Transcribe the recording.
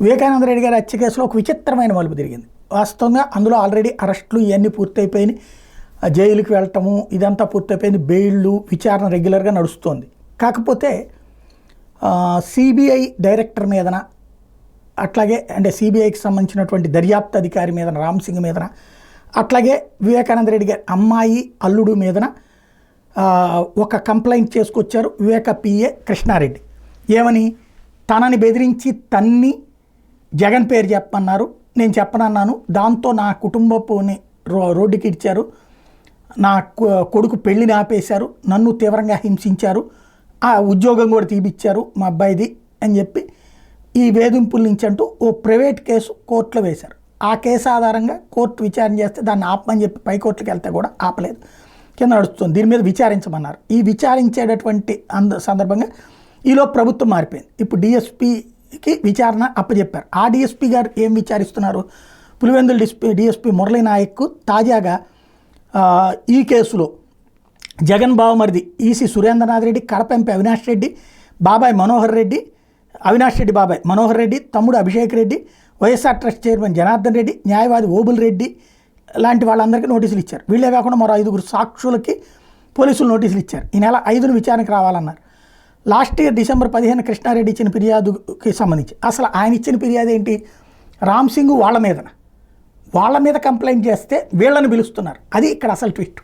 వివేకానంద రెడ్డి గారి హత్య కేసులో ఒక విచిత్రమైన మలుపు తిరిగింది. వాస్తవంగా అందులో ఆల్రెడీ అరెస్టులు ఇవన్నీ పూర్తయిపోయినాయి, జైలుకి వెళ్ళటము ఇదంతా పూర్తయిపోయింది, బెయిళ్ళు విచారణ రెగ్యులర్గా నడుస్తోంది. కాకపోతే సిబిఐ డైరెక్టర్ మీదన, అట్లాగే అంటే సిబిఐకి సంబంధించినటువంటి దర్యాప్తు అధికారి మీదన రామ్ సింగ్ మీదన, అట్లాగే వివేకానంద రెడ్డి గారి అమ్మాయి అల్లుడు మీదన ఒక కంప్లైంట్ చేసుకొచ్చారు వివేక పిఏ కృష్ణారెడ్డి. ఏమని, తనని బెదిరించి తన్ని జగన్ పేరు చెప్పమన్నారు, నేను చెప్పనన్నాను, దాంతో నా కుటుంబపుని రోడ్డుకి ఇచ్చారు, నా కొడుకు పెళ్ళిని ఆపేశారు, నన్ను తీవ్రంగా హింసించారు, ఆ ఉద్యోగం కూడా తీపిచ్చారు మా అబ్బాయిది అని చెప్పి ఈ వేధింపుల నుంచి అంటూ ఓ ప్రైవేట్ కేసు కోర్టులో వేశారు. ఆ కేసు ఆధారంగా కోర్టు విచారణ చేస్తే దాన్ని ఆపమని చెప్పి పైకోర్టుకి వెళ్తే కూడా ఆపలేదు, కింద నడుస్తుంది. దీని మీద విచారించమన్నారు. ఈ విచారించేటటువంటి సందర్భంగా ఈలో ప్రభుత్వం మారిపోయింది. ఇప్పుడు డిఎస్పీకి విచారణ అప్పచెప్పారు. ఆ డిఎస్పీ గారు ఏం విచారిస్తున్నారు, పులివెందుల డిఎస్పీ మురళీ నాయక్ తాజాగా ఈ కేసులో జగన్ బావమరిది ఈసీ సురేంద్రనాథ్ రెడ్డి, కడప ఎంపీ అవినాష్ రెడ్డి బాబాయ్ మనోహర్ రెడ్డి, అవినాష్ రెడ్డి బాబాయ్ మనోహర్ రెడ్డి తమ్ముడు అభిషేక్ రెడ్డి, వైఎస్ఆర్ ట్రస్ట్ చైర్మన్ జనార్దన్ రెడ్డి, న్యాయవాది ఓబుల్ రెడ్డి లాంటి వాళ్ళందరికీ నోటీసులు ఇచ్చారు. వీళ్ళే కాకుండా మరో 5 సాక్షులకి పోలీసులు నోటీసులు ఇచ్చారు. ఈ నెల 5న విచారణకు రావాలన్నారు. లాస్ట్ ఇయర్ డిసెంబర్ 15 కృష్ణారెడ్డి ఇచ్చిన ఫిర్యాదుకి సంబంధించి అసలు ఆయన ఇచ్చిన ఫిర్యాదు ఏంటి, రామ్ సింగ్ వాళ్ళ మీద కంప్లైంట్ చేస్తే వీళ్ళని పిలుస్తున్నారు. అది ఇక్కడ అసలు ట్విస్ట్.